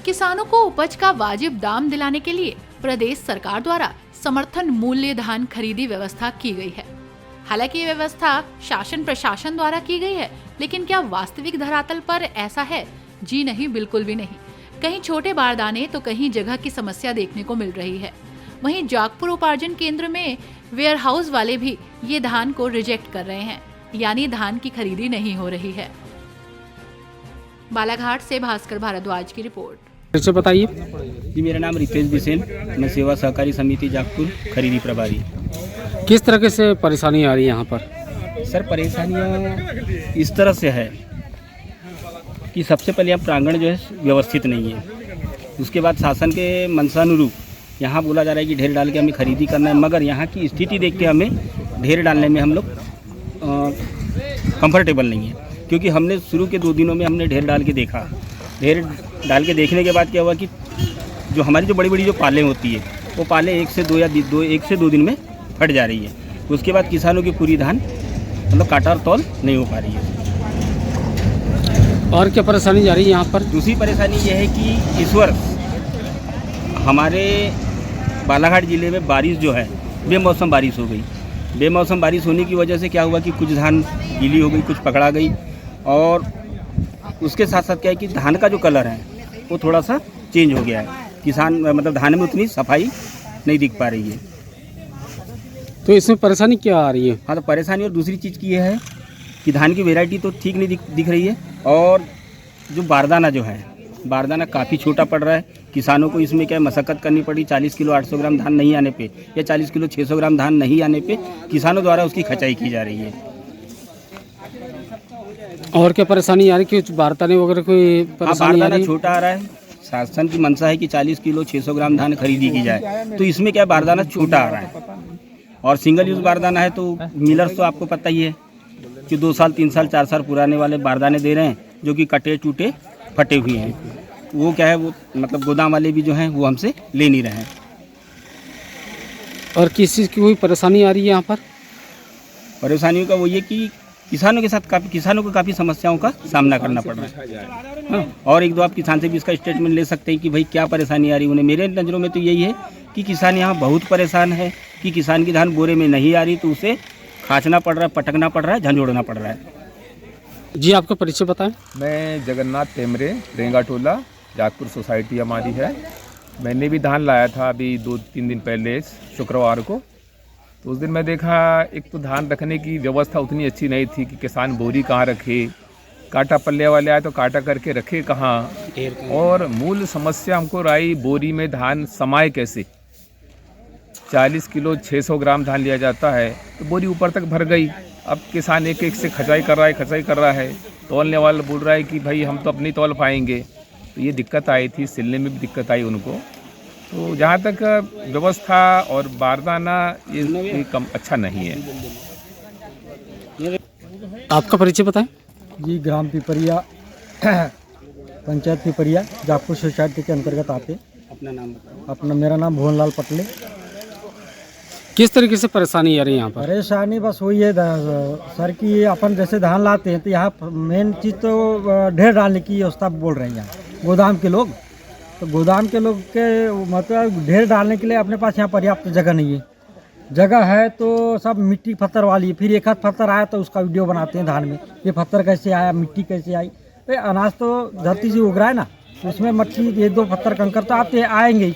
किसानों को उपज का वाजिब दाम दिलाने के लिए प्रदेश सरकार द्वारा समर्थन मूल्य धान खरीदी व्यवस्था की गई है। हालांकि ये व्यवस्था शासन प्रशासन द्वारा की गई है, लेकिन क्या वास्तविक धरातल पर ऐसा है? जी नहीं, बिल्कुल भी नहीं। कहीं छोटे बारदाने तो कहीं जगह की समस्या देखने को मिल रही है। वहीं जागपुर उपार्जन केंद्र में वेयर हाउस वाले भी ये धान को रिजेक्ट कर रहे हैं, यानी धान की खरीदी नहीं हो रही है। बालाघाट से भास्कर भारद्वाज की रिपोर्ट। कैसे बताइए जी, मेरा नाम रितेश बिसेन, मैं सेवा सहकारी समिति जागपुर खरीदी प्रभारी। किस तरह से परेशानी आ रही है यहाँ पर? सर, परेशानियाँ इस तरह से है कि सबसे पहले यहाँ प्रांगण जो है व्यवस्थित नहीं है। उसके बाद शासन के मंशानुरूप यहाँ बोला जा रहा है कि ढेर डाल के हमें खरीदी करना है, मगर यहाँ की स्थिति देख के हमें ढेर डालने में हम लोग कंफर्टेबल नहीं है। क्योंकि हमने शुरू के 2 दिनों में हमने ढेर डाल के देखा। ढेर डाल के देखने के बाद क्या हुआ कि जो हमारी जो बड़ी बड़ी जो पालें होती है, वो पालें 1 से 2 दिन में फट जा रही है। उसके बाद किसानों की पूरी धान मतलब काटा और तौल नहीं हो पा रही है। और क्या परेशानी जा रही है यहाँ पर? दूसरी परेशानी यह है कि इस वर्ष हमारे बालाघाट ज़िले में बारिश जो है बेमौसम बारिश हो गई। बेमौसम बारिश होने की वजह से क्या हुआ कि कुछ धान गीली हो गई, कुछ पकड़ा गई, और उसके साथ साथ क्या है कि धान का जो कलर है वो थोड़ा सा चेंज हो गया है। किसान मतलब धान में उतनी सफाई नहीं दिख पा रही है। तो इसमें परेशानी क्या आ रही है? हाँ, तो परेशानी और दूसरी चीज़ की यह है कि धान की वैरायटी तो ठीक नहीं दिख रही है, और जो बारदाना जो है, बारदाना काफ़ी छोटा पड़ रहा है। किसानों को इसमें क्या मशक्क़त करनी पड़ी। 40 किलो 800 ग्राम धान नहीं आने पे या 40 किलो 600 ग्राम धान नहीं आने पे किसानों द्वारा उसकी खचाई की जा रही है। और क्या परेशानी आ रही है? कुछ बारदाने वगैरह कोई परेशानी आ रही है? छोटा आ रहा है। शासन की मंशा है कि 40 किलो 600 ग्राम धान खरीदी की जाए, तो इसमें क्या बारदाना छोटा आ रहा है, और सिंगल यूज़ बारदाना है। तो मिलर्स तो आपको पता ही है कि 2 साल 3 साल 4 साल पुराने वाले बारदाने दे रहे हैं, जो कि कटे टूटे फटे हुए हैं। वो क्या है, वो मतलब गोदाम वाले भी जो हैं वो हमसे ले नहीं रहे हैं। और किस चीज़ की कोई परेशानी आ रही है यहाँ पर? परेशानियों का वो ये कि किसानों को काफ़ी समस्याओं का सामना करना पड़ रहा है। हाँ, और 1-2 आप किसान से भी इसका स्टेटमेंट ले सकते हैं कि भाई क्या परेशानी आ रही है उन्हें। मेरे नज़रों में तो यही है कि किसान यहाँ बहुत परेशान है कि किसान की धान बोरे में नहीं आ रही, तो उसे खाँचना पड़ रहा है, पटकना पड़ रहा है, झंझोड़ना पड़ रहा है। जी, आपका परिचय बताएं। मैं जगन्नाथ टेमरे, रेंगा टोला, जागपुर सोसाइटी हमारी है। मैंने भी धान लाया था अभी 2-3 दिन पहले शुक्रवार को। तो उस दिन मैं देखा, एक तो धान रखने की व्यवस्था उतनी अच्छी नहीं थी कि किसान बोरी कहाँ रखे, काटा पल्ले वाले आए तो काटा करके रखे कहाँ, और मूल समस्या हमको रही बोरी में धान समाये कैसे। 40 किलो 600 ग्राम धान लिया जाता है तो बोरी ऊपर तक भर गई। अब किसान एक एक से खचाई कर रहा है। तौलने वाला बोल रहा है कि भाई हम तो अपनी तौल पाएंगे। तो ये दिक्कत आई थी, सिलने में भी दिक्कत आई उनको। तो जहाँ तक व्यवस्था और बारदाना ये कम अच्छा नहीं है। आपका परिचय बताएं। जी, ग्राम पिपरिया पंचायत पिपरिया जागपुर सोसाइटी के अंतर्गत आते। अपना नाम बताओ। मेरा नाम भुवनलाल पटले। किस तरीके से परेशानी आ रही है यहाँ पर? परेशानी बस वही है सर कि अपन जैसे धान लाते हैं तो यहाँ मेन चीज़ तो ढेर डालने की व्यवस्था बोल रहे हैं यहाँ गोदाम के लोग। तो गोदाम के लोग के मतलब ढेर डालने के लिए अपने पास यहाँ पर्याप्त जगह नहीं है। जगह है तो सब मिट्टी पत्थर वाली है। फिर एक हाथ पत्थर आया तो उसका वीडियो बनाते हैं धान में, ये पत्थर कैसे आया, मिट्टी कैसे आई। तो अनाज तो धरती से उग रहा है ना, तो उसमें मट्टी 1-2 पत्थर कंकर तो आएंगे ही,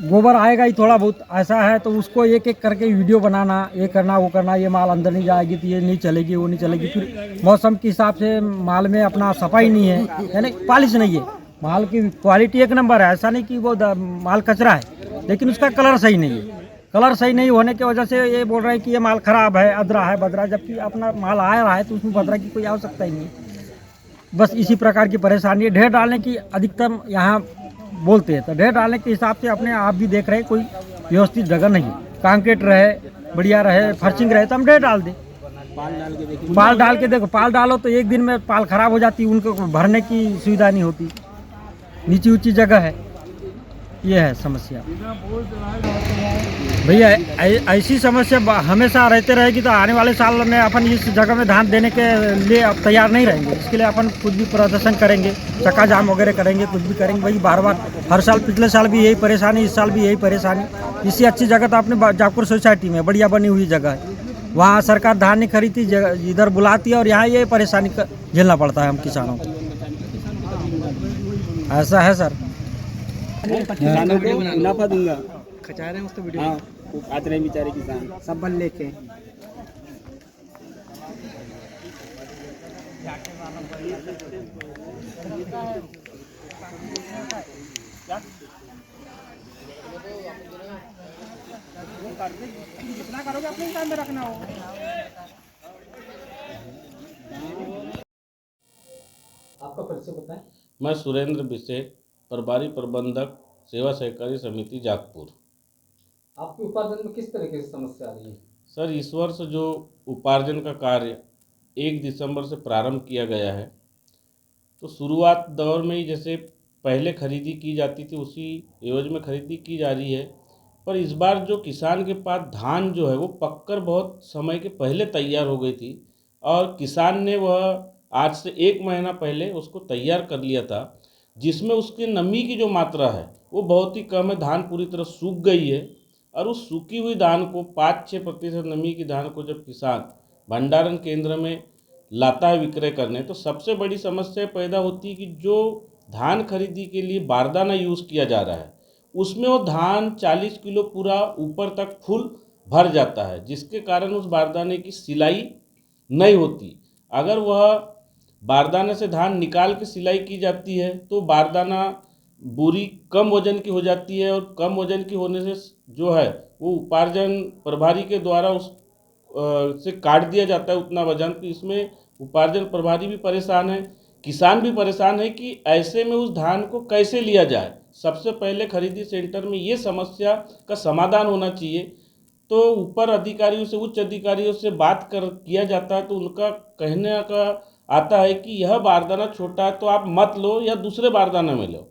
गोबर आएगा ही थोड़ा बहुत। ऐसा है तो उसको एक एक करके वीडियो बनाना, ये करना वो करना, ये माल अंदर नहीं जाएगी तो ये नहीं चलेगी वो नहीं चलेगी। फिर मौसम के हिसाब से माल में अपना सफाई नहीं है, यानी पॉलिश नहीं है। माल की क्वालिटी 1 नंबर है, ऐसा नहीं कि वो माल कचरा है, लेकिन उसका कलर सही नहीं है। कलर सही नहीं होने की वजह से ये बोल रहे हैं कि ये माल ख़राब है, अदरा है, बदरा, जबकि अपना माल आ रहा है तो उसमें बदरा की कोई आवश्यकता ही नहीं है। बस इसी प्रकार की परेशानी है। ढेर डालने की अधिकतम यहाँ बोलते हैं, तो ढेर डालने के हिसाब से अपने आप भी देख रहे हैं, कोई व्यवस्थित जगह नहीं है। कांक्रीट रहे, बढ़िया रहे, फर्चिंग रहे तो हम ढेर डाल दें। पाल डाल के देखो, पाल डालो तो एक दिन में पाल खराब हो जाती, उनको भरने की सुविधा नहीं होती, नीची ऊंची जगह है। ये है समस्या भैया। ऐसी समस्या हमेशा रहते रहेगी तो आने वाले साल में अपन इस जगह में धान देने के लिए अब तैयार नहीं रहेंगे। इसके लिए अपन कुछ भी प्रदर्शन करेंगे, चक्का जाम वगैरह करेंगे, कुछ भी करेंगे। भाई बार बार हर साल, पिछले साल भी यही परेशानी, इस साल भी यही परेशानी। इससे अच्छी जगह तो अपने जागपुर सोसाइटी में बढ़िया बनी हुई जगह है, वहाँ सरकार धान नहीं खरीदती, इधर बुलाती है और यहाँ ये परेशानी झेलना पड़ता है हम किसानों को। ऐसा है सर। किसानों को मुनाफा दूंगा, खचा रहे हैं उस तो वीडियो। हाँ आते रहे बेचारे किसान सब बल लेके जितना करोगे अपने हिसाब में रखना हो। आपका परिचय बताएं। मैं सुरेंद्र बिसेठ, प्रभारी प्रबंधक सेवा सहकारी समिति जागपुर। आपके उपार्जन में किस तरह की समस्या आ रही है? सर, इस वर्ष जो उपार्जन का कार्य 1 दिसंबर से प्रारंभ किया गया है, तो शुरुआत दौर में ही जैसे पहले खरीदी की जाती थी उसी एवज में खरीदी की जा रही है, पर इस बार जो किसान के पास धान जो है वो पककर बहुत समय के पहले तैयार हो गई थी और किसान ने वह आज से 1 महीना पहले उसको तैयार कर लिया था, जिसमें उसकी नमी की जो मात्रा है वो बहुत ही कम है। धान पूरी तरह सूख गई है और उस सूखी हुई धान को 5-6% नमी की धान को जब किसान भंडारण केंद्र में लाता है विक्रय करने, तो सबसे बड़ी समस्या पैदा होती है कि जो धान खरीदी के लिए बारदाना यूज़ किया जा रहा है उसमें वो धान 40 किलो पूरा ऊपर तक फुल भर जाता है, जिसके कारण उस बारदाने की सिलाई नहीं होती। अगर वह बारदाने से धान निकाल के सिलाई की जाती है तो बारदाना बोरी कम वजन की हो जाती है और कम वजन की होने से जो है वो उपार्जन प्रभारी के द्वारा उस से काट दिया जाता है उतना वजन। तो इसमें उपार्जन प्रभारी भी परेशान है, किसान भी परेशान है कि ऐसे में उस धान को कैसे लिया जाए। सबसे पहले खरीदी सेंटर में ये समस्या का समाधान होना चाहिए। तो ऊपर अधिकारियों से, उच्च अधिकारियों से बात किया जाता है तो उनका कहने का आता है कि यह बारदाना छोटा है तो आप मत लो या दूसरे बारदाना में लो।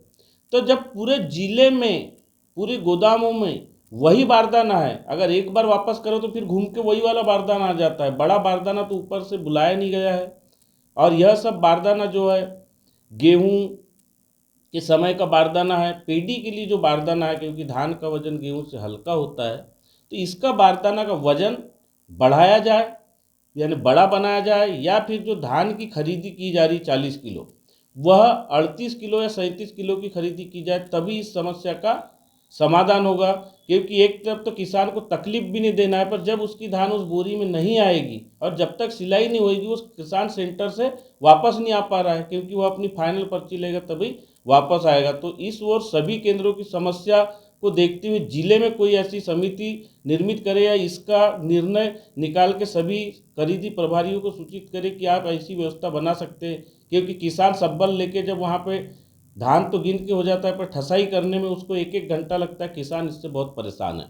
तो जब पूरे जिले में, पूरे गोदामों में वही बारदाना है, अगर एक बार वापस करो तो फिर घूम के वही वाला बारदाना आ जाता है। बड़ा बारदाना तो ऊपर से बुलाया नहीं गया है। और यह सब बारदाना जो है गेहूं के समय का बारदाना है, पेडी के लिए जो बारदाना है, क्योंकि धान का वजन गेहूं से हल्का होता है, तो इसका बारदाना का वजन बढ़ाया जाए, यानी बड़ा बनाया जाए, या फिर जो धान की खरीदी की जा रही 40 किलो वह 38 किलो या 37 किलो की खरीदी की जाए, तभी इस समस्या का समाधान होगा। क्योंकि एक तरफ तो किसान को तकलीफ भी नहीं देना है, पर जब उसकी धान उस बोरी में नहीं आएगी और जब तक सिलाई नहीं होगी उस किसान सेंटर से वापस नहीं आ पा रहा है, क्योंकि वह अपनी फाइनल पर्ची लेगा तभी वापस आएगा। तो इस ओर सभी केंद्रों की समस्या को देखते हुए जिले में कोई ऐसी समिति निर्मित करे या इसका निर्णय निकाल के सभी खरीदी प्रभारियों को सूचित करे कि आप ऐसी व्यवस्था बना सकते हैं। क्योंकि किसान सब्बल लेके जब वहाँ पे धान तो गिन के हो जाता है, पर ठसाई करने में उसको 1-1 घंटा लगता है। किसान इससे बहुत परेशान है।